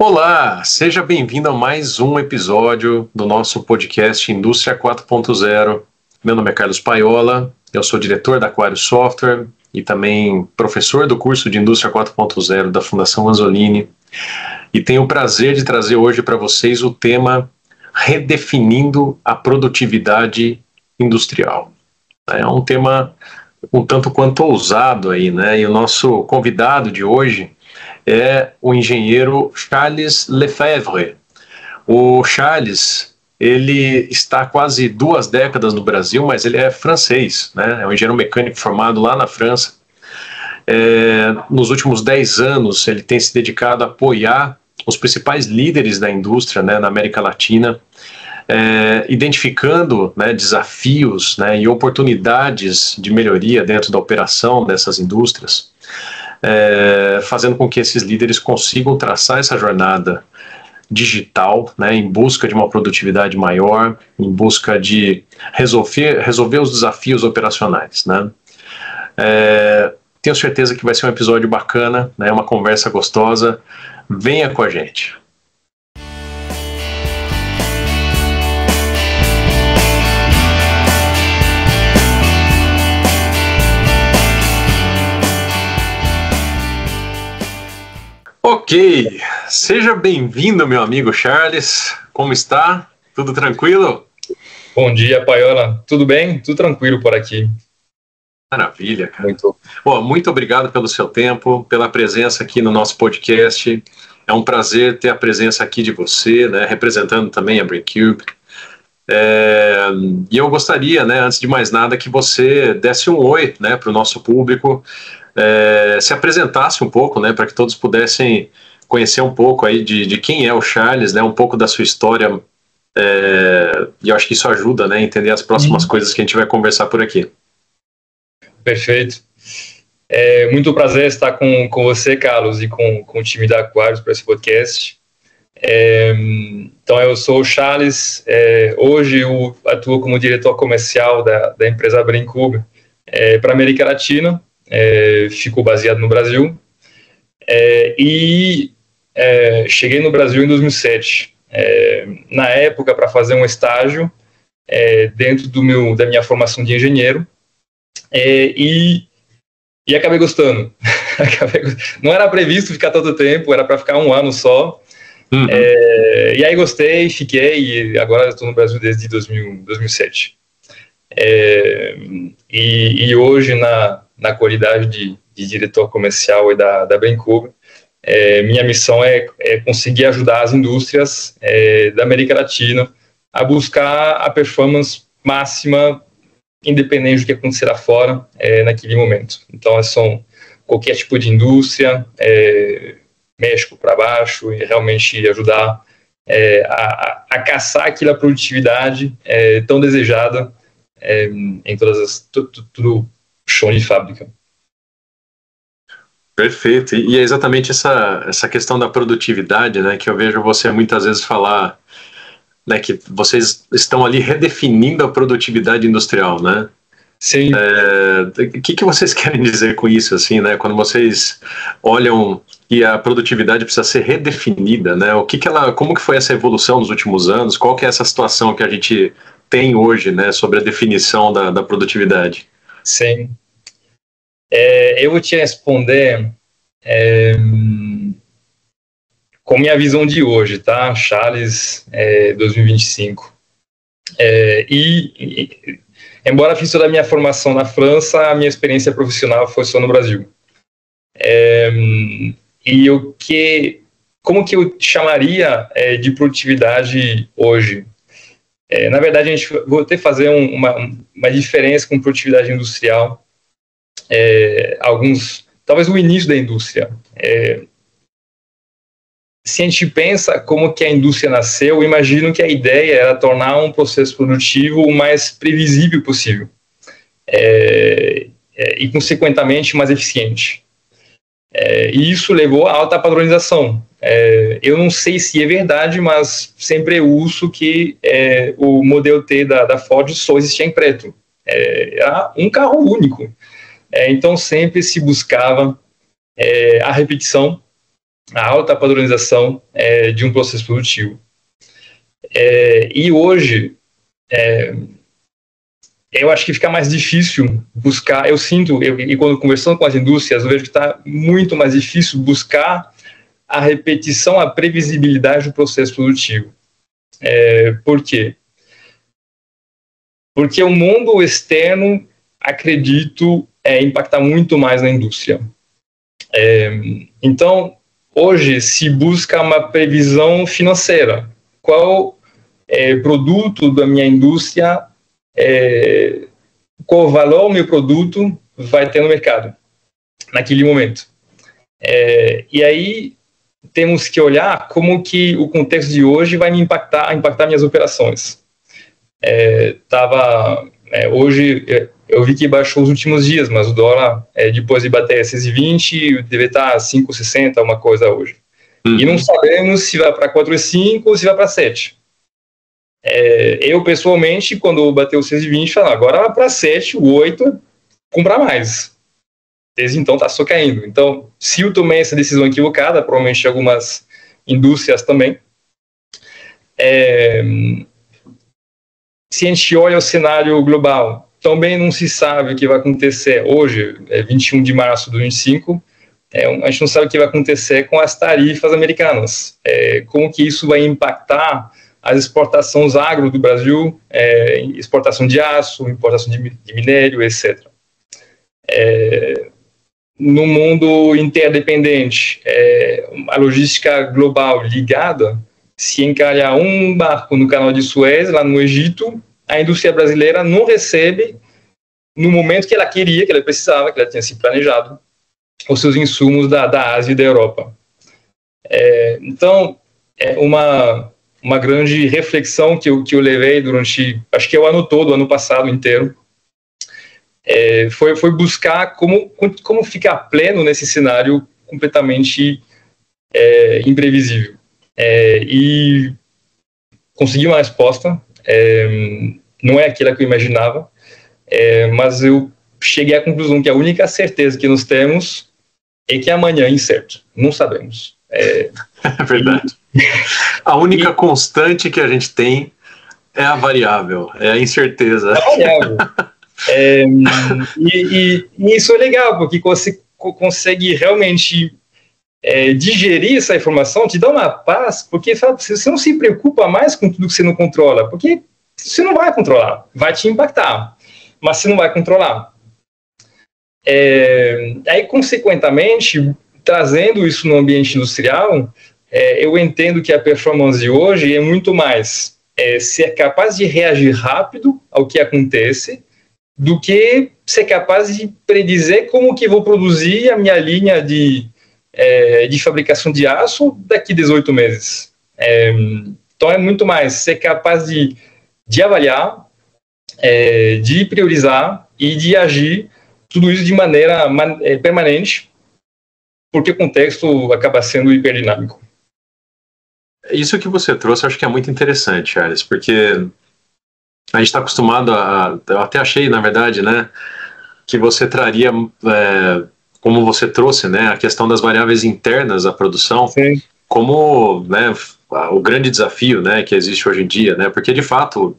Olá, seja bem-vindo a mais um episódio do nosso podcast Indústria 4.0. Meu nome é Carlos Paiola, eu sou diretor da Aquário Software e também professor do curso de Indústria 4.0 da Fundação Anzolini. E tenho o prazer de trazer hoje para vocês o tema Redefinindo a Produtividade Industrial. É um tema um tanto quanto ousado aí, né? E o nosso convidado de hoje é o engenheiro Charles Lefebvre. O Charles, ele está há quase 2 décadas no Brasil, mas ele é francês, né? É um engenheiro mecânico formado lá na França. Nos últimos 10 anos, ele tem se dedicado a apoiar os principais líderes da indústria, né, na América Latina, identificando, né, desafios, né, e oportunidades de melhoria dentro da operação dessas indústrias, fazendo com que esses líderes consigam traçar essa jornada digital, né, em busca de uma produtividade maior, em busca de resolver os desafios operacionais, né. Tenho certeza que vai ser um episódio bacana, né, uma conversa gostosa. Venha com a gente. Ok, seja bem-vindo, meu amigo Charles. Como está? Tudo tranquilo? Bom dia, Paiola. Tudo bem? Tudo tranquilo por aqui. Maravilha, cara. Muito obrigado pelo seu tempo, pela presença aqui no nosso podcast. É um prazer ter a presença aqui de você, né, representando também a BrainCube. E eu gostaria, né, antes de mais nada, que você desse um oi, né, para o nosso público, se apresentasse um pouco, né, para que todos pudessem conhecer um pouco aí de quem é o Charles, né, um pouco da sua história, e eu acho que isso ajuda, né, a entender as próximas coisas que a gente vai conversar por aqui. Perfeito. Muito prazer estar com você, Carlos, e com o time da Aquarius para esse podcast. Então, eu sou o Charles. Hoje eu atuo como diretor comercial da empresa BrainCube para a América Latina. Fico baseado no Brasil. Cheguei no Brasil em 2007. Na época, para fazer um estágio dentro da minha formação de engenheiro. E acabei gostando. Não era previsto ficar tanto tempo, era para ficar 1 ano só. Uhum. E aí gostei, fiquei, e agora estou no Brasil desde 2007. E hoje, na qualidade de diretor comercial e da BrainCube, minha missão é conseguir ajudar as indústrias da América Latina a buscar a performance máxima, independente do que acontecerá fora naquele momento. Então, são qualquer tipo de indústria, México para baixo, e realmente ajudar a caçar aquela produtividade tão desejada em todas tudo chão de fábrica. Perfeito. E é exatamente essa questão da produtividade, né, que eu vejo você muitas vezes falar, né, que vocês estão ali redefinindo a produtividade industrial, né? Sim. O que vocês querem dizer com isso, assim, né? Quando vocês olham que a produtividade precisa ser redefinida, né? Como que foi essa evolução nos últimos anos? Qual que é essa situação que a gente tem hoje, né, sobre a definição da produtividade? Sim. Eu vou te responder com minha visão de hoje, tá? Charles, 2025. Embora fiz toda a minha formação na França, a minha experiência profissional foi só no Brasil. Como que eu chamaria de produtividade hoje? Na verdade, vou ter que fazer uma diferença com produtividade industrial. Talvez o início da indústria. Se a gente pensa como que a indústria nasceu, eu imagino que a ideia era tornar um processo produtivo o mais previsível possível e, consequentemente, mais eficiente. E isso levou a alta padronização. Eu não sei se é verdade, mas sempre eu uso que o modelo T da Ford só existia em preto. Era um carro único. Então, sempre se buscava a repetição a alta padronização de um processo produtivo. E hoje, eu acho que fica mais difícil buscar, e quando conversando com as indústrias, eu vejo que está muito mais difícil buscar a repetição, a previsibilidade do processo produtivo. Por quê? Porque o mundo externo, acredito, impacta muito mais na indústria. Então, hoje se busca uma previsão financeira. Qual produto da minha indústria, qual valor o meu produto vai ter no mercado naquele momento. E aí temos que olhar como que o contexto de hoje vai me impactar minhas operações. Hoje eu vi que baixou os últimos dias, mas o dólar, depois de bater 6,20, deve estar 5,60, uma coisa hoje. E não sabemos se vai para 4,5 ou se vai para 7. Eu, pessoalmente, quando bateu 6,20, falei, agora vai para 7, 8, comprar mais. Desde então está só caindo. Então, se eu tomei essa decisão equivocada, provavelmente algumas indústrias também, se a gente olha o cenário global, também não se sabe o que vai acontecer hoje, 21 de março de 2025, a gente não sabe o que vai acontecer com as tarifas americanas, como que isso vai impactar as exportações agro do Brasil, exportação de aço, importação de minério, etc. No mundo interdependente, a logística global ligada, se encalhar um barco no canal de Suez, lá no Egito, a indústria brasileira não recebe no momento que ela queria, que ela precisava, que ela tinha se planejado, os seus insumos da Ásia e da Europa. Então, uma grande reflexão que eu levei durante, acho que é o ano todo, o ano passado inteiro, foi buscar como ficar pleno nesse cenário completamente imprevisível. E consegui uma resposta, não é aquela que eu imaginava, mas eu cheguei à conclusão que a única certeza que nós temos é que amanhã é incerto, não sabemos. É verdade. A única constante que a gente tem é a variável, é a incerteza. É a variável. E isso é legal, porque você consegue realmente digerir essa informação, te dá uma paz, porque você não se preocupa mais com tudo que você não controla, porque você não vai controlar, vai te impactar, mas você não vai controlar. Aí, consequentemente, trazendo isso no ambiente industrial, eu entendo que a performance de hoje é muito mais ser capaz de reagir rápido ao que acontece, do que ser capaz de predizer como que vou produzir a minha linha de fabricação de aço daqui a 18 meses. Então, é muito mais ser capaz de avaliar, de priorizar e de agir, tudo isso de maneira permanente, porque o contexto acaba sendo hiperdinâmico. Isso que você trouxe, eu acho que é muito interessante, Charles, porque a gente está acostumado eu até achei, na verdade, né, que você traria, como você trouxe, né, a questão das variáveis internas da produção, sim, como, né, o grande desafio, né, que existe hoje em dia, né, porque de fato,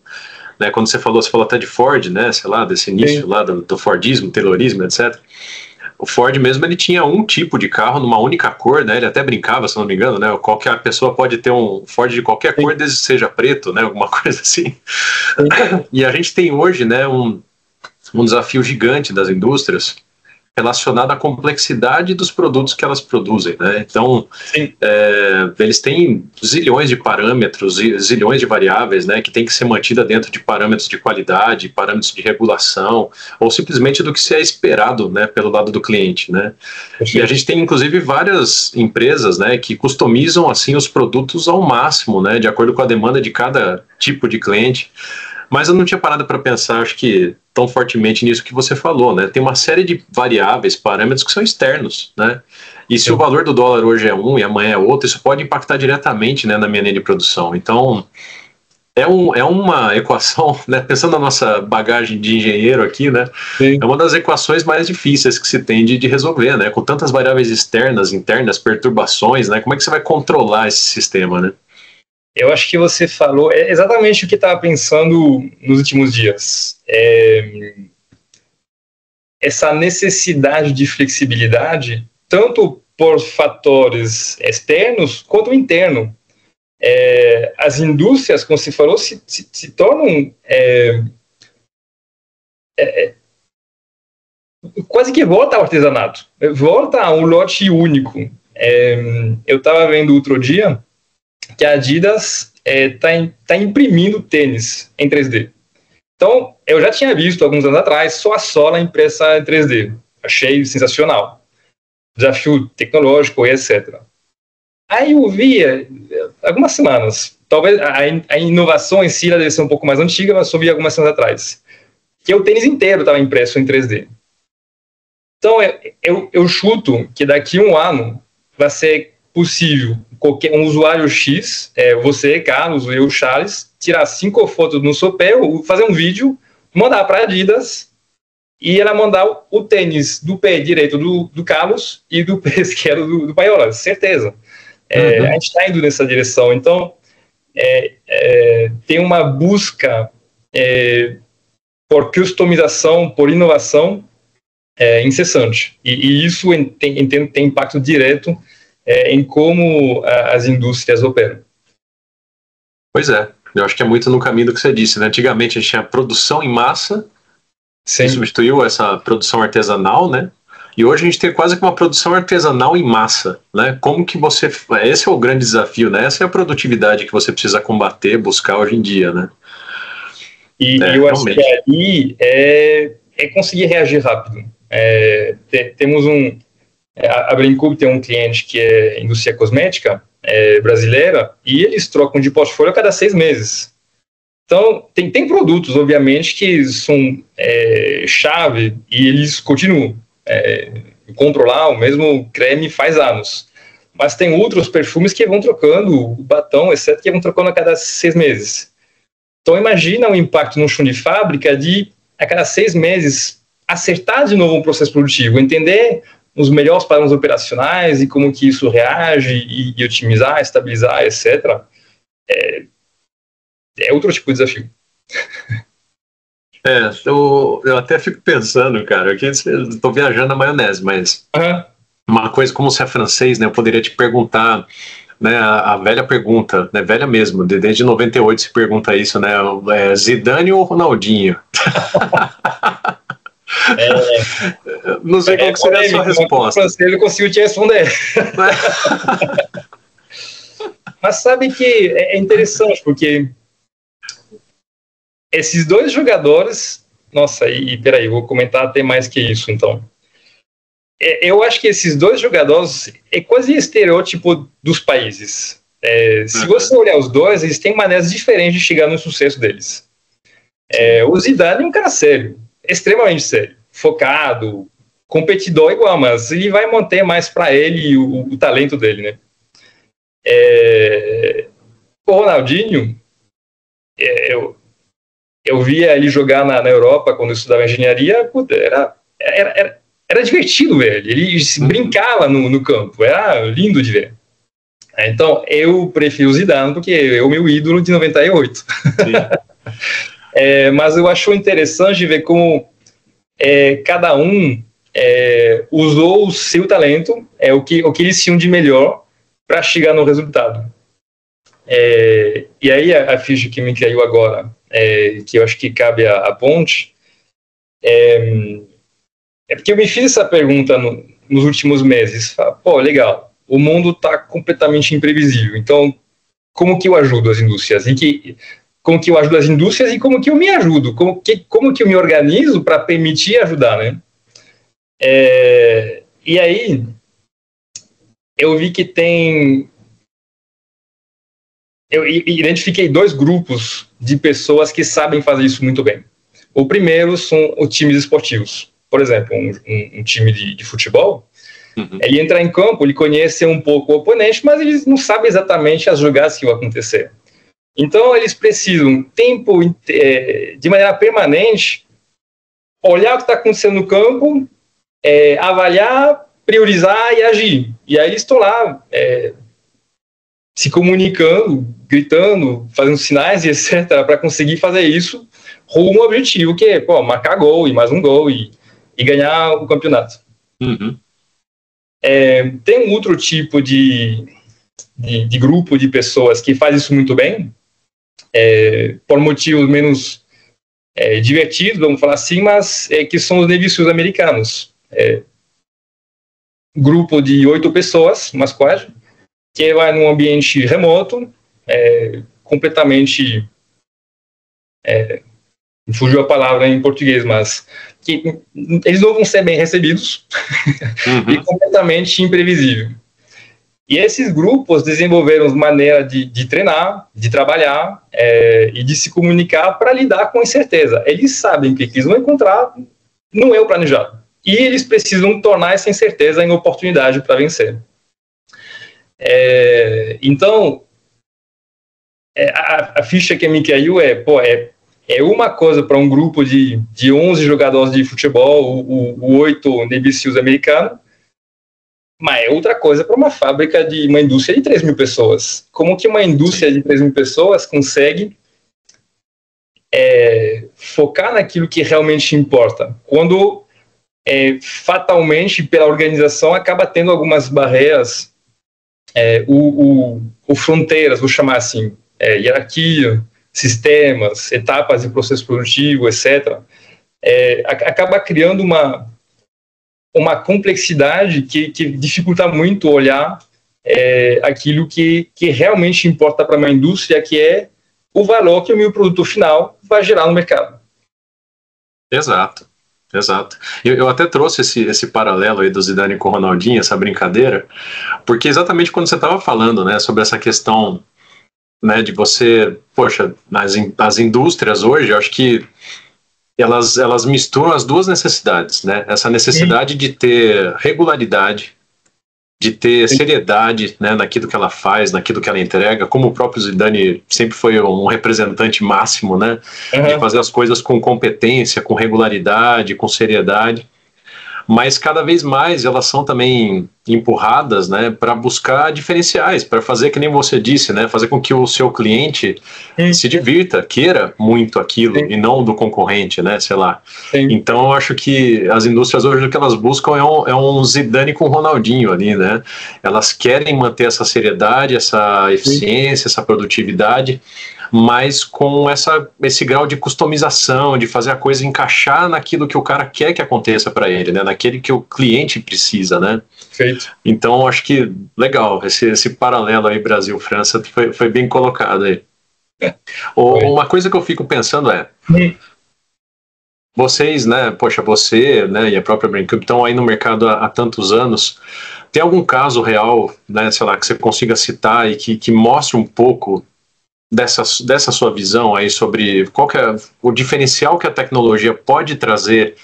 né, quando você falou até de Ford, né, sei lá, desse início, sim, lá do Fordismo, Taylorismo, etc. O Ford mesmo, ele tinha um tipo de carro numa única cor, né? Ele até brincava, se não me engano, né? Qualquer pessoa pode ter um Ford de qualquer cor, desde que seja preto, né? Alguma coisa assim. E a gente tem hoje, né, um desafio gigante das indústrias relacionado à complexidade dos produtos que elas produzem, né? Então, eles têm zilhões de parâmetros, zilhões de variáveis, né, que tem que ser mantida dentro de parâmetros de qualidade, parâmetros de regulação, ou simplesmente do que se é esperado, né, pelo lado do cliente, né? E a gente tem, inclusive, várias empresas, né, que customizam, assim, os produtos ao máximo, né, de acordo com a demanda de cada tipo de cliente. Mas eu não tinha parado para pensar, acho que, tão fortemente nisso que você falou, né? Tem uma série de variáveis, parâmetros que são externos, né? E se o valor do dólar hoje é um e amanhã é outro, isso pode impactar diretamente, né, na minha linha de produção. Então, É uma equação, né? Pensando na nossa bagagem de engenheiro aqui, né? Sim. É uma das equações mais difíceis que se tem de resolver, né? Com tantas variáveis externas, internas, perturbações, né? Como é que você vai controlar esse sistema, né? Eu acho que você falou exatamente o que estava pensando nos últimos dias. Essa necessidade de flexibilidade, tanto por fatores externos quanto interno. As indústrias, como você falou, se tornam quase que volta ao artesanato, volta a um lote único. Eu estava vendo outro dia que a Adidas tá imprimindo tênis em 3D. Então, eu já tinha visto alguns anos atrás só a sola impressa em 3D. Achei sensacional. Desafio tecnológico e etc. Aí eu via, algumas semanas, talvez a inovação em si ela deve ser um pouco mais antiga, mas eu vi algumas semanas atrás, que o tênis inteiro estava impresso em 3D. Então, eu chuto que daqui a um ano vai ser possível qualquer um usuário X, você, Carlos, eu, Charles, tirar 5 fotos no seu pé, fazer um vídeo, mandar para a Adidas e ela mandar o tênis do pé direito do Carlos e do pé esquerdo do Paiola, certeza. A gente está indo nessa direção. Então, tem uma busca por customização, por inovação incessante. E isso tem impacto direto em como as indústrias operam. Pois é, eu acho que é muito no caminho do que você disse, né? Antigamente a gente tinha produção em massa, que substituiu essa produção artesanal, né? E hoje a gente tem quase que uma produção artesanal em massa, né? Como que você... Esse é o grande desafio, né? Essa é a produtividade que você precisa combater, buscar hoje em dia, né? E eu acho que aí é conseguir reagir rápido. Temos a Braincoop tem um cliente que é indústria cosmética brasileira e eles trocam de portfólio a cada 6 meses. Então, tem produtos, obviamente, que são chave e eles continuam. Controlar o mesmo creme faz anos. Mas tem outros perfumes que vão trocando, o batom, etc., que vão trocando a cada 6 meses. Então, imagina o impacto no chão de fábrica de, a cada 6 meses, acertar de novo um processo produtivo, entender os melhores padrões operacionais e como que isso reage e otimizar, estabilizar, etc. É outro tipo de desafio. Eu até fico pensando, cara, que estou viajando na maionese, mas uma coisa, como você é francês, né, eu poderia te perguntar, né, a velha pergunta, né, velha mesmo, desde 98 se pergunta isso, né, Zidane ou Ronaldinho? Não sei qual que seria a sua resposta. Eu consigo te responder. Mas sabe que é interessante, porque esses dois jogadores... Nossa, peraí, vou comentar até mais que isso, então. Eu acho que esses dois jogadores é quase estereótipo dos países. Se você olhar os dois, eles têm maneiras diferentes de chegar no sucesso deles. O Zidane é um cara sério, extremamente sério, focado, competidor igual, mas ele vai manter mais para ele o talento dele, né? O Ronaldinho, eu via ele jogar na Europa quando eu estudava engenharia, era divertido ver ele. Ele brincava no campo, era lindo de ver. Então, eu prefiro o Zidane porque é o meu ídolo de 98. Mas eu acho interessante ver como cada um usou o seu talento, o que eles tinham de melhor para chegar no resultado. E aí a ficha que me caiu agora, que eu acho que cabe a ponte, porque eu me fiz essa pergunta nos últimos meses. Pô, legal, o mundo está completamente imprevisível, então como que eu ajudo as indústrias? Como que eu ajudo as indústrias e como que eu me ajudo? Como que eu me organizo para permitir ajudar, né? E aí, eu vi que eu identifiquei 2 grupos de pessoas que sabem fazer isso muito bem. O primeiro são os times esportivos. Por exemplo, um time de futebol, ele entra em campo, ele conhece um pouco o oponente, mas ele não sabe exatamente as jogadas que vão acontecer. Então, eles precisam, de maneira permanente, olhar o que está acontecendo no campo, avaliar, priorizar e agir. E aí estão lá se comunicando, gritando, fazendo sinais e etc., para conseguir fazer isso rumo ao objetivo, que é marcar gol e mais um gol e ganhar o campeonato. Uhum. Tem um outro tipo de grupo de pessoas que faz isso muito bem, por motivos menos divertidos, vamos falar assim, mas que são os Navy SEALs americanos. Grupo de 8 pessoas, uma squad, que vai num ambiente remoto, completamente... fugiu a palavra em português, mas que eles não vão ser bem recebidos e completamente imprevisível. E esses grupos desenvolveram maneira de treinar, de trabalhar e de se comunicar para lidar com incerteza. Eles sabem que eles vão encontrar, não é o planejado. E eles precisam tornar essa incerteza em oportunidade para vencer. Então, a ficha que me caiu é uma coisa para um grupo de 11 jogadores de futebol, o 8 Navy SEALs americanos, mas é outra coisa para uma indústria de 3 mil pessoas. Como que uma indústria de 3 mil pessoas consegue focar naquilo que realmente importa? Quando, fatalmente, pela organização, acaba tendo algumas barreiras, fronteiras, vou chamar assim, hierarquia, sistemas, etapas de processo produtivo, etc., acaba criando uma complexidade que dificulta muito olhar aquilo que realmente importa para uma indústria, que é o valor que o meu produto final vai gerar no mercado. Exato. Eu até trouxe esse paralelo aí do Zidane com o Ronaldinho, essa brincadeira, porque exatamente quando você estava falando, né, sobre essa questão, né, de você, poxa, as indústrias hoje, eu acho que elas misturam as duas necessidades, né? Essa necessidade de ter regularidade, de ter seriedade, né, naquilo que ela faz, naquilo que ela entrega, como o próprio Zidane sempre foi um representante máximo, né, de fazer as coisas com competência, com regularidade, com seriedade. Mas cada vez mais elas são também empurradas, né, para buscar diferenciais, para fazer, que nem você disse, né, fazer com que o seu cliente se divirta, queira muito aquilo e não do concorrente, né, sei lá. Então eu acho que as indústrias hoje, o que elas buscam é um Zidane com Ronaldinho ali, né. Elas querem manter essa seriedade, essa eficiência, essa produtividade, mas com esse grau de customização, de fazer a coisa encaixar naquilo que o cara quer que aconteça para ele, né? Naquele que o cliente precisa, né? Perfeito. Então, acho que legal, esse paralelo aí Brasil-França foi bem colocado aí. Uma coisa que eu fico pensando vocês, né, poxa, você, né, e a própria Braincube estão aí no mercado há tantos anos. Tem algum caso real, né, sei lá, que você consiga citar e que mostre um pouco dessa sua visão aí sobre qual que é o diferencial que a tecnologia pode trazer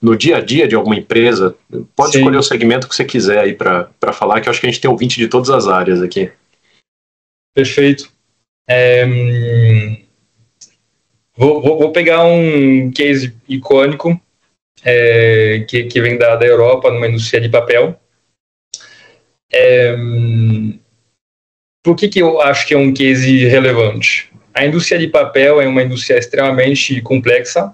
no dia a dia de alguma empresa? Pode escolher o segmento que você quiser aí para falar, que eu acho que a gente tem ouvinte de todas as áreas aqui. Perfeito. Vou pegar um case icônico que vem da Europa, numa indústria de papel. Por que eu acho que é um case relevante? A indústria de papel é uma indústria extremamente complexa.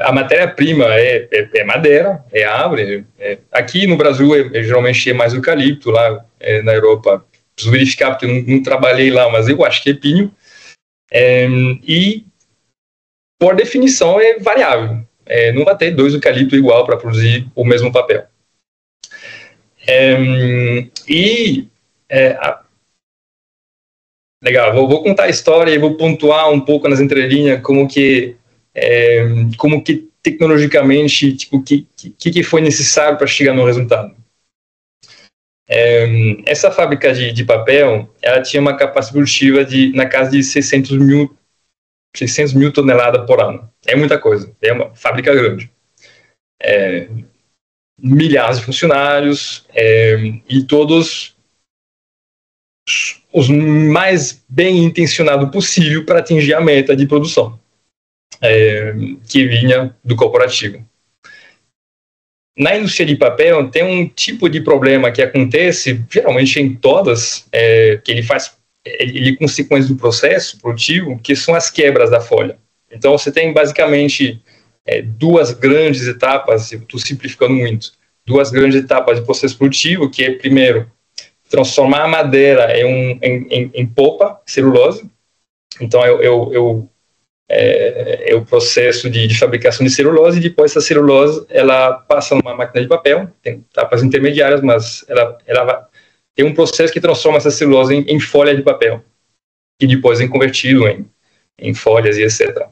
A matéria-prima é madeira, é árvore. Aqui no Brasil geralmente é mais eucalipto, lá na Europa preciso verificar porque eu não trabalhei lá, mas eu acho que é pinho. E por definição é variável. Não vai ter 2 eucaliptos igual para produzir o mesmo papel. Legal, vou contar a história e vou pontuar um pouco nas entrelinhas como que tecnologicamente, tipo, que foi necessário para chegar no resultado. Essa fábrica de papel, ela tinha uma capacidade produtiva na casa de 600 mil toneladas por ano. É muita coisa, é uma fábrica grande. Milhares de funcionários, e todos os mais bem intencionados possível para atingir a meta de produção que vinha do corporativo. Na indústria de papel, tem um tipo de problema que acontece, geralmente em todas, que ele é consequência do processo produtivo, que são as quebras da folha. Então, você tem basicamente duas grandes etapas, eu estou simplificando muito, duas grandes etapas de processo produtivo, que é, primeiro, transformar a madeira em polpa, celulose. Então, é o processo de fabricação de celulose, e depois essa celulose ela passa numa máquina de papel, tem etapas intermediárias, mas ela tem um processo que transforma essa celulose em folha de papel, que depois é convertido em folhas e etc.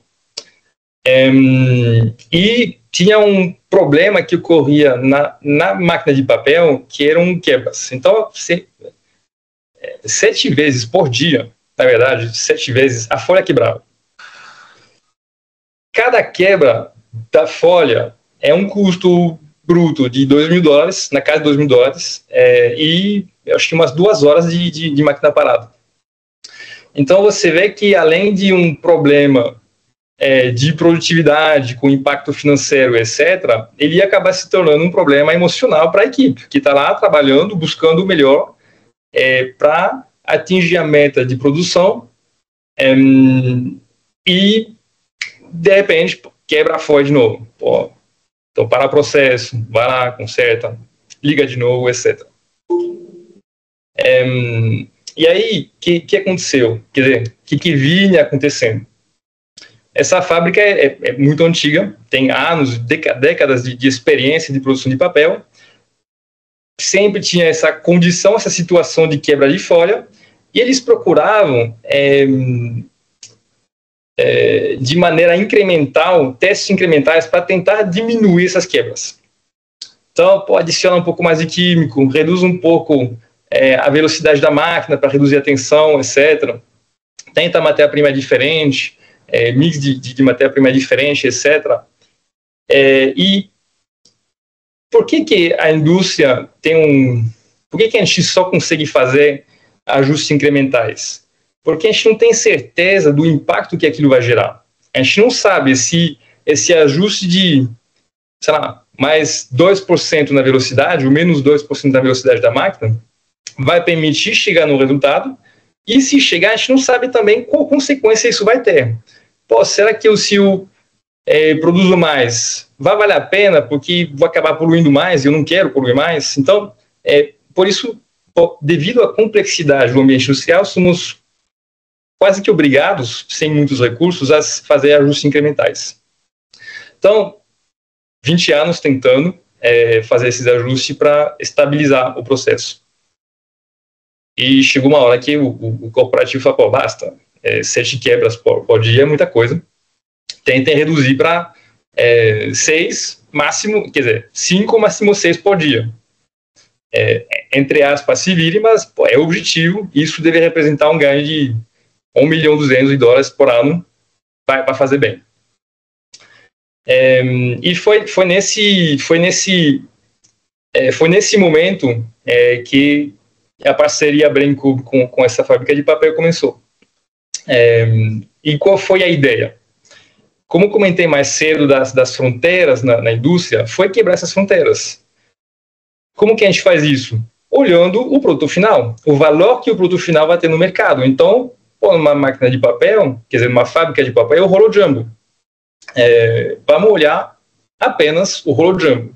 E tinha um problema que ocorria na máquina de papel, que eram quebras. Então, 7 vezes por dia, na verdade, 7 vezes, a folha quebrava. Cada quebra da folha é um custo bruto de $2.000, na casa de $2.000, e eu acho que umas 2 horas de máquina parada. Então você vê que, além de um problema de produtividade, com impacto financeiro, etc., ele ia acabar se tornando um problema emocional para a equipe, que está lá trabalhando, buscando o melhor para atingir a meta de produção, e de repente quebra a folha de novo. Então para o processo, vai lá, conserta, liga de novo, etc. E aí, o que aconteceu? Quer dizer, o que vinha acontecendo? Essa fábrica é muito antiga, tem anos, décadas de experiência de produção de papel. Sempre tinha essa condição, essa situação de quebra de folha, e eles procuravam de maneira incremental, testes incrementais para tentar diminuir essas quebras. Então, adiciona um pouco mais de químico, reduz um pouco a velocidade da máquina para reduzir a tensão, etc. Tenta matéria-prima diferente, mix de matéria-prima diferente, etc. E por que a indústria por que a gente só consegue fazer ajustes incrementais? Porque a gente não tem certeza do impacto que aquilo vai gerar. A gente não sabe se esse ajuste de, sei lá, mais 2% na velocidade, ou menos 2% na velocidade da máquina, vai permitir chegar no resultado, e se chegar, a gente não sabe também qual consequência isso vai ter. Será que se eu produzo mais, vai valer a pena, porque vou acabar poluindo mais, e eu não quero poluir mais? Então, por isso, devido à complexidade do ambiente industrial, somos quase que obrigados, sem muitos recursos, a fazer ajustes incrementais. Então, 20 anos tentando fazer esses ajustes para estabilizar o processo. E chegou uma hora que o corporativo falou, basta, 7 quebras por dia é muita coisa. Tentem reduzir para 6, máximo, quer dizer, 5, máximo 6 por dia. Entre aspas, se vire, mas é objetivo, isso deve representar um ganho de $1.200.000 por ano para fazer bem. E foi nesse momento que a parceria Brancube com essa fábrica de papel começou. E qual foi a ideia? Como comentei mais cedo das fronteiras na indústria, foi quebrar essas fronteiras. Como que a gente faz isso? Olhando o produto final, o valor que o produto final vai ter no mercado. Então, numa máquina de papel, quer dizer, numa fábrica de papel, é o rolo jumbo. Vamos olhar apenas o rolo jumbo.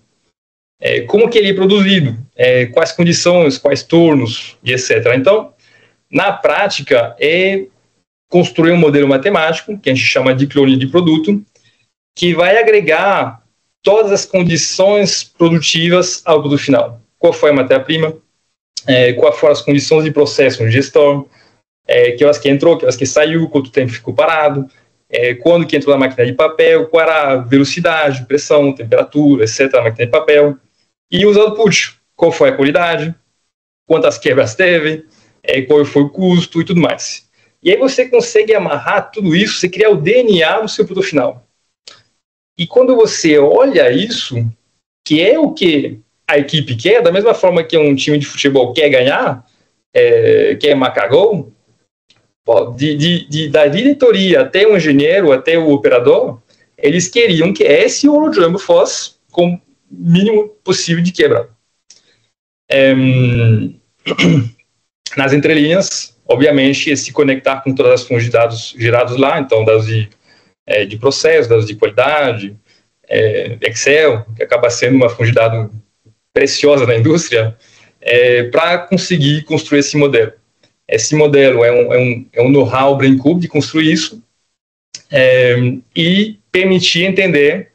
Como que ele é produzido, quais condições, quais turnos, e etc. Então, na prática, construir um modelo matemático, que a gente chama de clone de produto, que vai agregar todas as condições produtivas ao produto final. Qual foi a matéria-prima, quais foram as condições de processo no gestor, que horas que entrou, que horas que saiu, quanto tempo ficou parado, quando que entrou na máquina de papel, qual era a velocidade, pressão, temperatura, etc., na máquina de papel, e os outputs, qual foi a qualidade, quantas quebras teve, qual foi o custo e tudo mais. E aí você consegue amarrar tudo isso, você criar o DNA do seu produto final. E quando você olha isso, que é o que a equipe quer, da mesma forma que um time de futebol quer ganhar, que é Macagol, da diretoria até o engenheiro, até o operador, eles queriam que esse holojumbo fosse com o mínimo possível de quebra. Nas entrelinhas, obviamente, se conectar com todas as fontes de dados gerados lá, então dados de processo, dados de qualidade, Excel, que acaba sendo uma fonte de dados preciosa na indústria, para conseguir construir esse modelo. Esse modelo é um know-how Braincoop de construir isso e permitir entender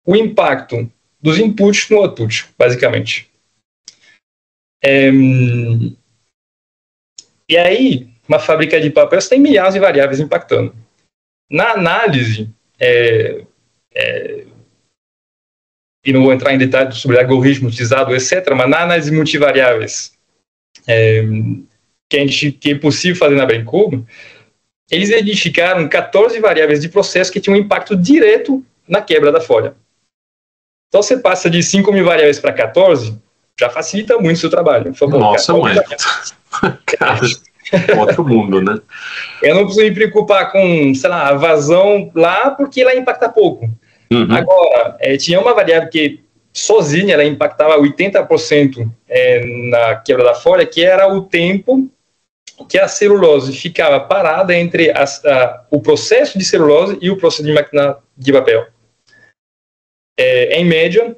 o impacto dos inputs no output, basicamente. E aí, uma fábrica de papéis tem milhares de variáveis impactando. Na análise, e não vou entrar em detalhes sobre algoritmo utilizado, etc., mas na análise multivariáveis, que é possível fazer na Braincoop, eles identificaram 14 variáveis de processo que tinham um impacto direto na quebra da folha. Então, você passa de 5.000 variáveis para 14, já facilita muito o seu trabalho. Nossa, mãe. Cara, outro mundo, né? Eu não preciso me preocupar com, sei lá, a vazão lá, porque ela impacta pouco. Uhum. Agora, tinha uma variável que sozinha ela impactava 80% na quebra da folha, que era o tempo que a celulose ficava parada entre o processo de celulose e o processo de máquina de papel. Em média,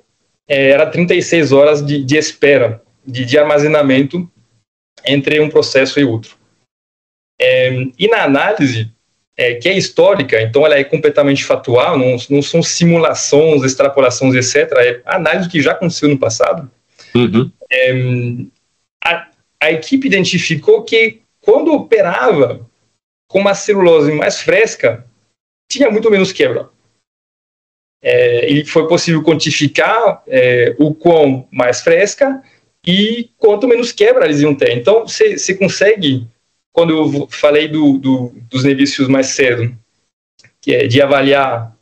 era 36 horas de espera, de armazenamento entre um processo e outro. E na análise, que é histórica, então ela é completamente factual, não são simulações, extrapolações, etc. É análise que já aconteceu no passado. Uhum. A equipe identificou que quando operava com uma celulose mais fresca, tinha muito menos quebra. E foi possível quantificar o quão mais fresca e quanto menos quebra eles iam ter. Então, você consegue, quando eu falei dos negócios mais cedo, que é de avaliar,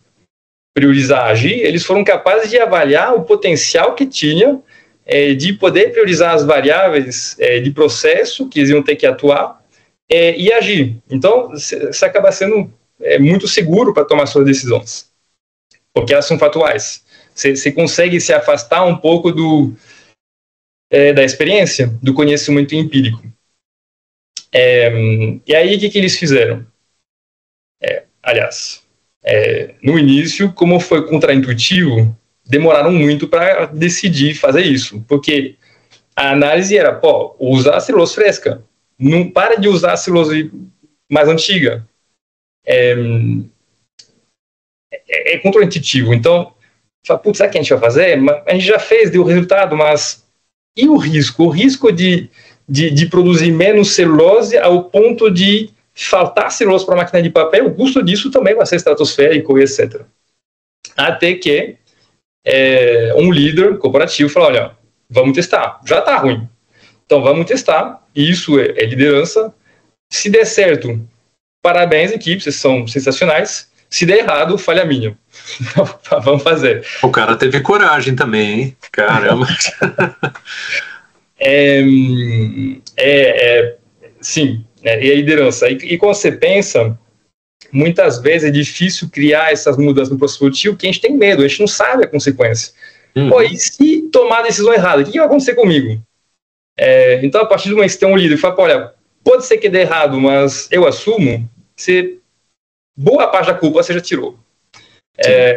priorizar, agir, eles foram capazes de avaliar o potencial que tinha de poder priorizar as variáveis de processo que eles iam ter que atuar e agir. Então, você acaba sendo muito seguro para tomar suas decisões, porque elas são factuais. Você consegue se afastar um pouco da experiência, do conhecimento empírico. E aí, o que eles fizeram? Aliás, no início, como foi contraintuitivo, demoraram muito para decidir fazer isso, porque a análise era, usar a celulose fresca, não para de usar a celulose mais antiga. É contraintuitivo. Então, fala, putz, sabe o que a gente vai fazer? A gente já fez, deu resultado, mas e o risco? O risco de produzir menos celulose ao ponto de faltar celulose para a máquina de papel, o custo disso também vai ser estratosférico, etc. Até que um líder corporativo falou, olha, vamos testar, já está ruim, então vamos testar, isso é liderança, se der certo, parabéns equipe, vocês são sensacionais, se der errado, falha minha. Então, vamos fazer. O cara teve coragem também, hein? Caramba. Sim, e a liderança. E quando você pensa, muitas vezes é difícil criar essas mudanças no processo produtivo, porque a gente tem medo, a gente não sabe a consequência. E se tomar a decisão errada, o que vai acontecer comigo? Então, a partir do momento que você tem um líder que fala, olha, pode ser que dê errado, mas eu assumo, boa parte da culpa você já tirou.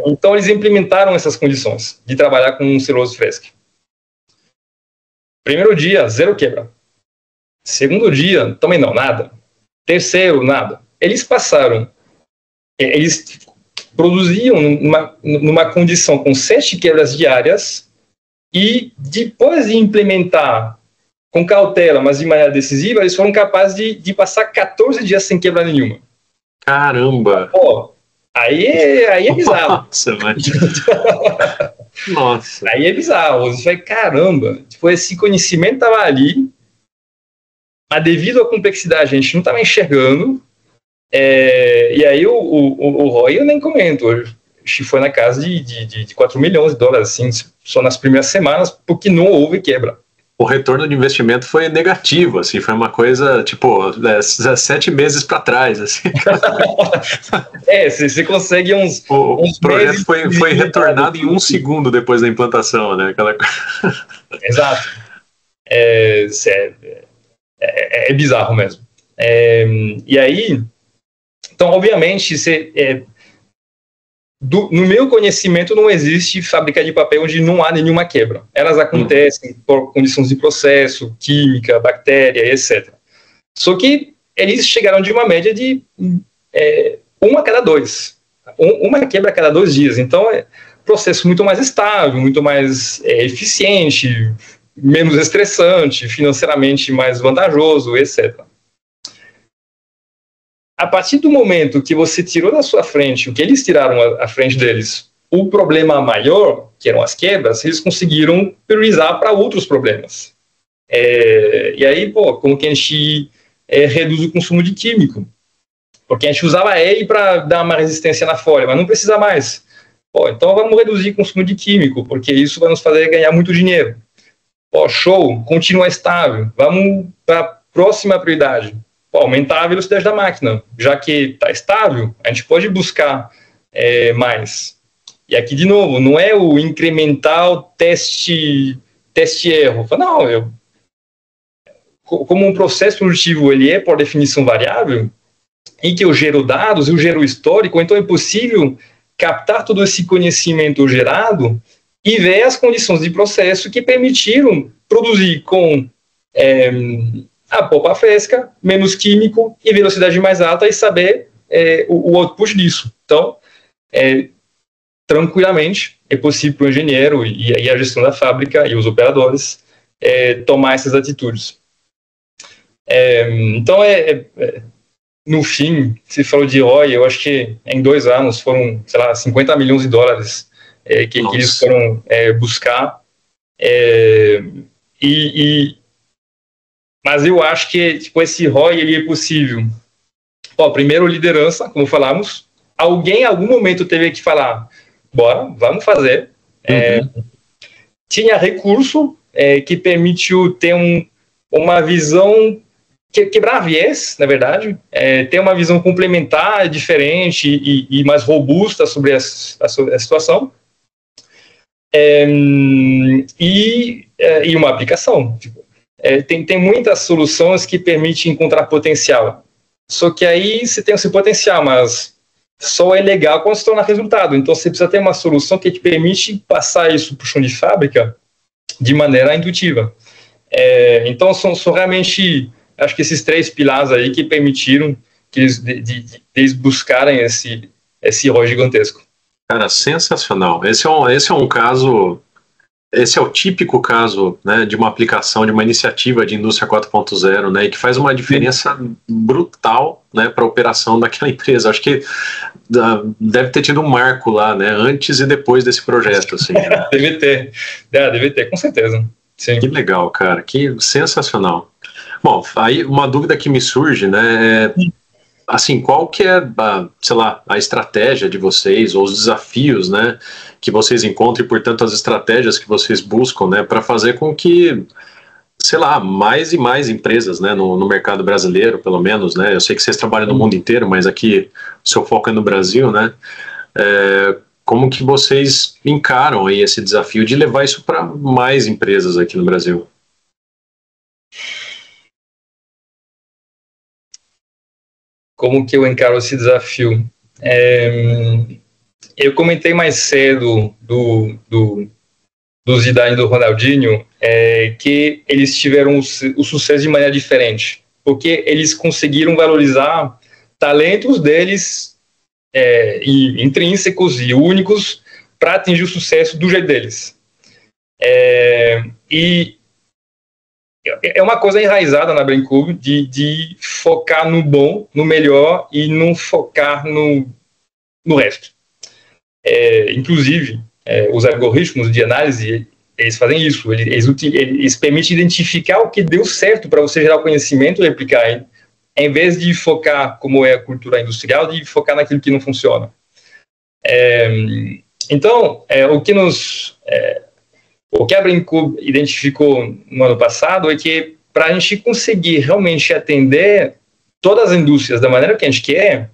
Então, eles implementaram essas condições de trabalhar com celulose fresca. Primeiro dia, 0 quebra. Segundo dia, também não, nada. Terceiro, nada. Eles passaram, eles produziam numa condição com 7 quebras diárias e depois de implementar com cautela, mas de maneira decisiva, eles foram capazes de passar 14 dias sem quebra nenhuma. Caramba! Aí é bizarro. Nossa, mas... Nossa. Aí é bizarro. Você vai, caramba, esse conhecimento estava ali, mas devido à complexidade a gente não estava enxergando, e aí o ROI eu nem comento, acho que foi na casa de $4 milhões, assim, só nas primeiras semanas, porque não houve quebra. o retorno de investimento foi negativo, assim, foi uma coisa, tipo, 7 meses para trás, assim. Você consegue uns O projeto meses foi retornado em 1 segundo depois da implantação, né? Exato. É bizarro mesmo. E aí, então, obviamente, no meu conhecimento, não existe fábrica de papel onde não há nenhuma quebra. Elas acontecem por condições de processo, química, bactéria, etc. Só que eles chegaram de uma média de uma a cada 2. Uma quebra a cada 2 dias. Então, é um processo muito mais estável, muito mais eficiente, menos estressante, financeiramente mais vantajoso, etc. A partir do momento que você tirou da sua frente o que eles tiraram à frente deles, o problema maior, que eram as quebras, eles conseguiram priorizar para outros problemas. E aí, como que a gente reduz o consumo de químico? Porque a gente usava EI para dar uma resistência na folha, mas não precisa mais. Então vamos reduzir o consumo de químico, porque isso vai nos fazer ganhar muito dinheiro. Show, continua estável. Vamos para a próxima prioridade. Aumentar a velocidade da máquina. Já que está estável, a gente pode buscar mais. E aqui, de novo, não é o incremental teste-erro. Não, como um processo produtivo ele é, por definição, variável, em que eu gero dados, eu gero histórico, então é possível captar todo esse conhecimento gerado e ver as condições de processo que permitiram produzir com a polpa fresca, menos químico e velocidade mais alta e saber o output disso. Então, tranquilamente, é possível para o engenheiro e a gestão da fábrica e os operadores tomar essas atitudes. Então, no fim, se falou de ROI, eu acho que em 2 anos foram, sei lá, 50 milhões de dólares que eles foram buscar. Mas eu acho que esse ROI ele é possível. Primeiro, liderança, como falamos. Alguém, em algum momento, teve que falar, bora, vamos fazer. Tinha recurso que permitiu ter uma visão, quebrar viés, na verdade, ter uma visão complementar, diferente e mais robusta sobre a situação. E uma aplicação. Tem muitas soluções que permitem encontrar potencial. Só que aí você tem esse potencial, mas só é legal quando se torna resultado. Então você precisa ter uma solução que te permite passar isso para o chão de fábrica de maneira intuitiva. Então são realmente, acho que esses 3 pilares aí que permitiram que eles buscarem esse ROI gigantesco. Cara, sensacional. Esse é um caso, esse é o típico caso, né, de uma aplicação, de uma iniciativa de indústria 4.0, né, e que faz uma diferença brutal, né, para a operação daquela empresa. Acho que deve ter tido um marco lá, né, antes e depois desse projeto. Assim, né? Deve ter, com certeza. Sim. Que legal, cara, que sensacional. Bom, aí uma dúvida que me surge, né, assim, qual que é, sei lá, a estratégia de vocês, ou os desafios, né, que vocês encontram e, portanto, as estratégias que vocês buscam, né, para fazer com que, sei lá, mais e mais empresas, né, no mercado brasileiro, pelo menos, né, eu sei que vocês trabalham no mundo inteiro, mas aqui o seu foco é no Brasil, né, como que vocês encaram aí esse desafio de levar isso para mais empresas aqui no Brasil? Como que eu encaro esse desafio? Eu comentei mais cedo do Zidane e do Ronaldinho, que eles tiveram o sucesso de maneira diferente, porque eles conseguiram valorizar talentos deles intrínsecos e únicos para atingir o sucesso do jeito deles. E é uma coisa enraizada na Braincoop de focar no bom, no melhor e não focar no resto. Inclusive, os algoritmos de análise, eles fazem isso, eles permitem identificar o que deu certo para você gerar o conhecimento e replicar ele, em vez de focar, como é a cultura industrial, de focar naquilo que não funciona. Então, o que nos O que a Braincoop identificou no ano passado é que para a gente conseguir realmente atender todas as indústrias da maneira que a gente quer,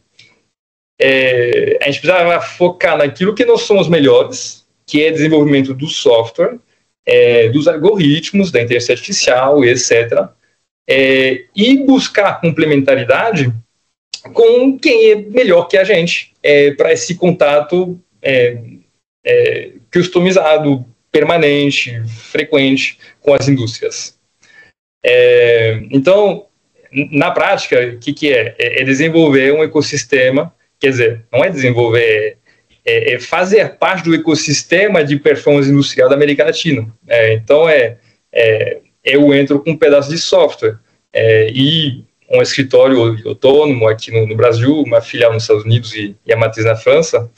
a gente precisava focar naquilo que nós somos melhores, que é desenvolvimento do software, dos algoritmos, da inteligência artificial, etc., e buscar complementaridade com quem é melhor que a gente, para esse contato customizado, permanente, frequente com as indústrias. Então, na prática, o que é? É desenvolver um ecossistema, quer dizer, não é desenvolver, é fazer parte do ecossistema de performance industrial da América Latina. Então, eu entro com um pedaço de software e um escritório autônomo aqui no Brasil, uma filial nos Estados Unidos e a matriz na França,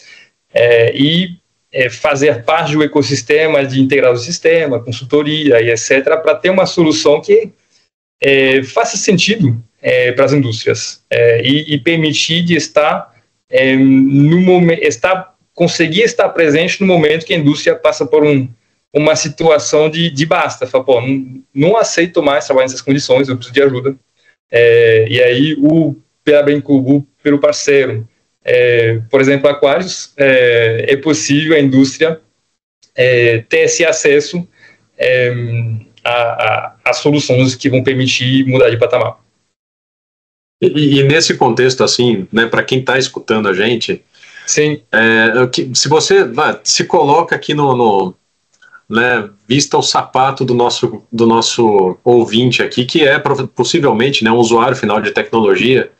fazer parte do ecossistema de integrar o sistema, consultoria e etc., para ter uma solução que faça sentido para as indústrias e permitir de estar no momento, conseguir estar presente no momento que a indústria passa por uma situação de basta, fala, pô, não aceito mais trabalhar nessas condições, eu preciso de ajuda. E aí, pela Braincoop, pelo parceiro, por exemplo, Aquarius, é possível a indústria ter esse acesso a soluções que vão permitir mudar de patamar. E nesse contexto, assim, né, para quem está escutando a gente, sim, se você se coloca aqui né, vista o sapato do nosso ouvinte aqui, que é possivelmente, né, um usuário final de tecnologia,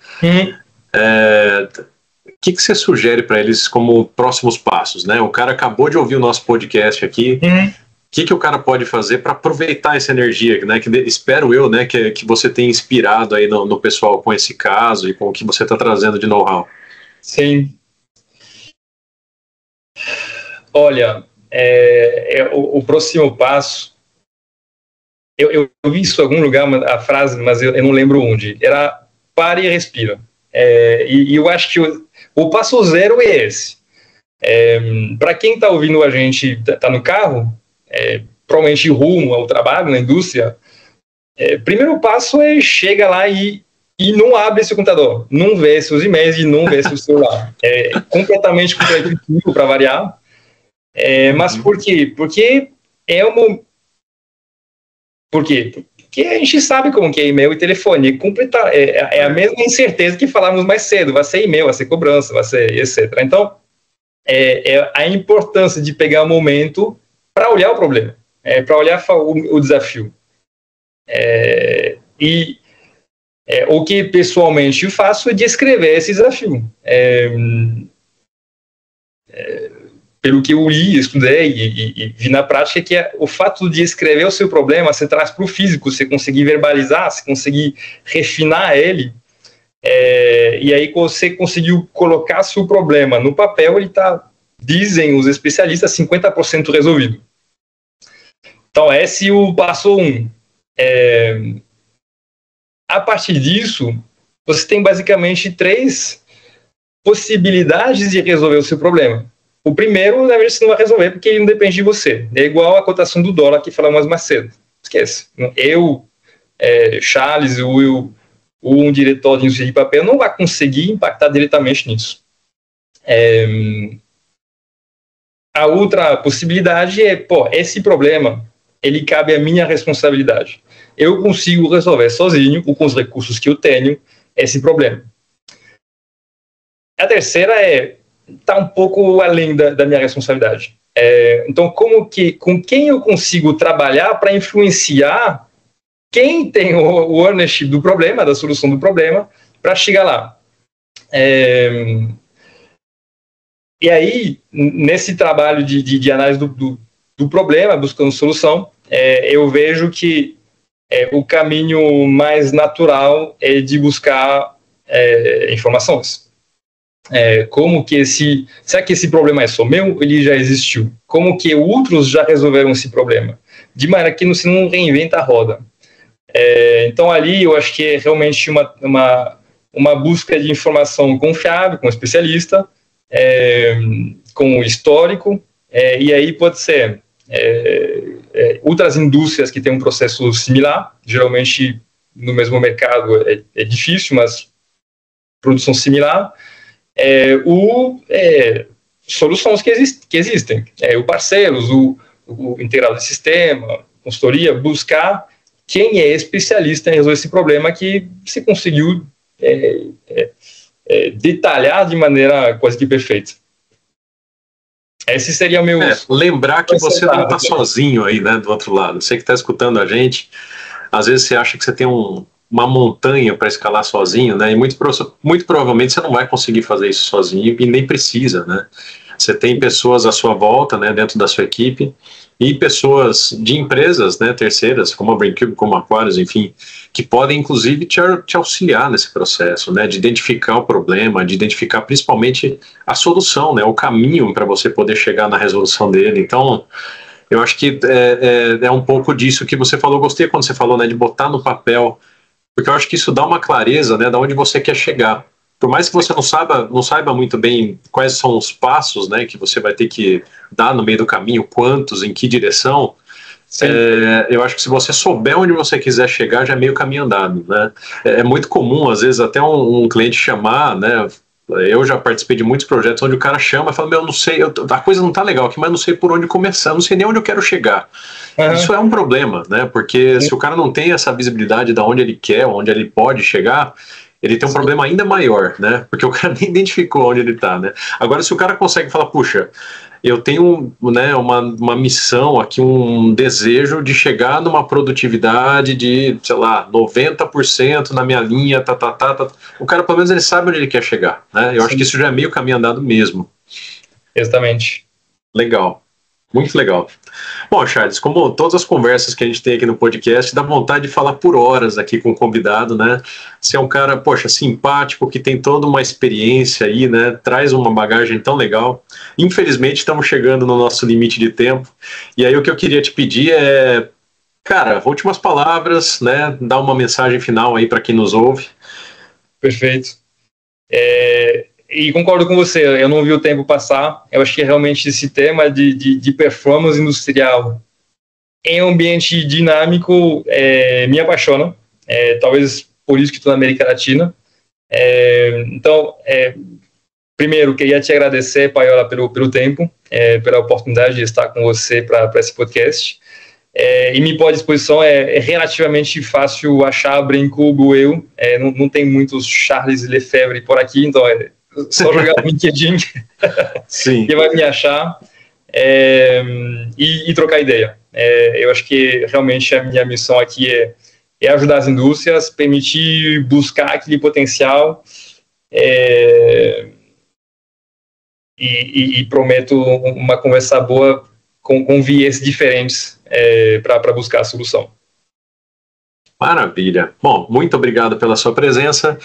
o que você sugere para eles como próximos passos, né? O cara acabou de ouvir o nosso podcast aqui, o que o cara pode fazer para aproveitar essa energia, né? Que espero eu, né, que você tenha inspirado aí no pessoal com esse caso e com o que você está trazendo de know-how. Sim. Olha, o próximo passo, eu vi isso em algum lugar, a frase, mas eu não lembro onde, era pare e respira. E eu acho que o passo zero é esse. Para quem está ouvindo a gente, está no carro, provavelmente rumo ao trabalho, na indústria, primeiro passo é chega lá e não abre esse computador, não vê seus e-mails e não vê seu celular. Completamente contraintuitivo para variar. Mas por quê? Porque Porque a gente sabe como que é e-mail e telefone. É a mesma incerteza que falávamos mais cedo. Vai ser e-mail, vai ser cobrança, vai ser etc. Então, a importância de pegar um momento para olhar o problema, para olhar o desafio. O que pessoalmente eu faço é descrever esse desafio. Pelo que eu li, estudei e vi na prática, que o fato de escrever o seu problema, você traz para o físico, você conseguir verbalizar, você conseguir refinar ele, e aí você conseguiu colocar seu problema no papel, ele está, dizem os especialistas, 50% resolvido. Então, esse é o passo 1. A partir disso, você tem basicamente 3 possibilidades de resolver o seu problema. O primeiro, na verdade, você não vai resolver porque ele não depende de você. É igual a cotação do dólar que falamos mais cedo. Esquece. Eu, Charles, um diretor de indústria de papel, não vai conseguir impactar diretamente nisso. A outra possibilidade é, esse problema, ele cabe à minha responsabilidade. Eu consigo resolver sozinho, com os recursos que eu tenho, esse problema. A terceira está um pouco além da minha responsabilidade. Então, com quem eu consigo trabalhar para influenciar quem tem o ownership do problema, da solução do problema, para chegar lá. E aí, nesse trabalho de análise do problema, buscando solução, eu vejo que o caminho mais natural é de buscar informações. Como que será que esse problema é só meu? Ele já existiu. Como que outros já resolveram esse problema? De maneira que você não reinventa a roda. Então ali eu acho que é realmente uma busca de informação confiável, com um especialista, com um histórico, e aí pode ser outras indústrias que têm um processo similar, geralmente no mesmo mercado é difícil, mas produção similar, soluções que existem, o parceiros, o integrador de sistema, consultoria, buscar quem é especialista em resolver esse problema que se conseguiu detalhar de maneira quase que perfeita. Esse seria o meu... lembrar que você não está sozinho aí, né, do outro lado. Você que está escutando a gente, às vezes você acha que você tem uma montanha para escalar sozinho, né, e muito provavelmente você não vai conseguir fazer isso sozinho e nem precisa, né. Você tem pessoas à sua volta, né, dentro da sua equipe, e pessoas de empresas, né, terceiras, como a Braincube, como a Aquarius, enfim, que podem, inclusive, te auxiliar nesse processo, né, de identificar o problema, de identificar principalmente a solução, né, o caminho para você poder chegar na resolução dele. Então, eu acho que é um pouco disso que você falou. Gostei quando você falou, né, de botar no papel, porque eu acho que isso dá uma clareza, né, de onde você quer chegar. Por mais que você não saiba muito bem quais são os passos, né, que você vai ter que dar no meio do caminho, quantos, em que direção, eu acho que se você souber onde você quiser chegar, já é meio caminho andado, né. É muito comum, às vezes, até um cliente chamar, né, eu já participei de muitos projetos onde o cara chama e fala, não sei, a coisa não tá legal aqui, mas não sei por onde começar, não sei nem onde eu quero chegar. Isso é um problema, né, porque se o cara não tem essa visibilidade de onde ele quer, onde ele pode chegar, ele tem um problema ainda maior, né? Porque o cara nem identificou onde ele está, né? Agora, se o cara consegue falar, puxa, eu tenho, né, uma missão aqui, um desejo de chegar numa produtividade de, sei lá, 90% na minha linha, o cara, pelo menos, ele sabe onde ele quer chegar, né? Eu acho que isso já é meio caminho andado mesmo. Exatamente. Legal. Muito legal. Bom, Charles, como todas as conversas que a gente tem aqui no podcast, dá vontade de falar por horas aqui com o convidado, né? Você é um cara, poxa, simpático, que tem toda uma experiência aí, né? Traz uma bagagem tão legal. Infelizmente, estamos chegando no nosso limite de tempo. E aí, o que eu queria te pedir é, cara, últimas palavras, né? Dar uma mensagem final aí para quem nos ouve. Perfeito. E concordo com você, eu não vi o tempo passar. Eu acho que realmente esse tema de performance industrial em um ambiente dinâmico me apaixona. Talvez por isso que estou na América Latina. Então, primeiro, queria te agradecer, Paiola, pelo tempo, pela oportunidade de estar com você para esse podcast. E me pôr à disposição, é relativamente fácil achar a Braincube ou eu. Não tem muitos Charles Lefebvre por aqui, então só jogar no LinkedIn que vai me achar e trocar ideia. Eu acho que realmente a minha missão aqui é ajudar as indústrias, permitir buscar aquele potencial e prometo uma conversa boa com viés diferentes para buscar a solução. Maravilha. Bom, muito obrigado pela sua presença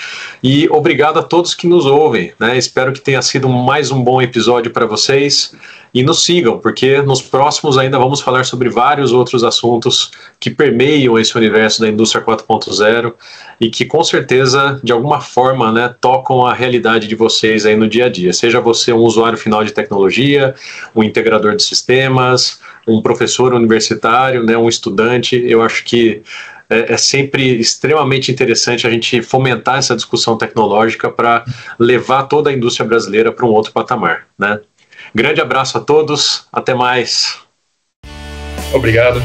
e obrigado a todos que nos ouvem, né? Espero que tenha sido mais um bom episódio para vocês e nos sigam, porque nos próximos ainda vamos falar sobre vários outros assuntos que permeiam esse universo da indústria 4.0 e que com certeza, de alguma forma, né, tocam a realidade de vocês aí no dia a dia. Seja você um usuário final de tecnologia, um integrador de sistemas, um professor universitário, né, um estudante, eu acho que é sempre extremamente interessante a gente fomentar essa discussão tecnológica para levar toda a indústria brasileira para um outro patamar, né? Grande abraço a todos, até mais. Obrigado.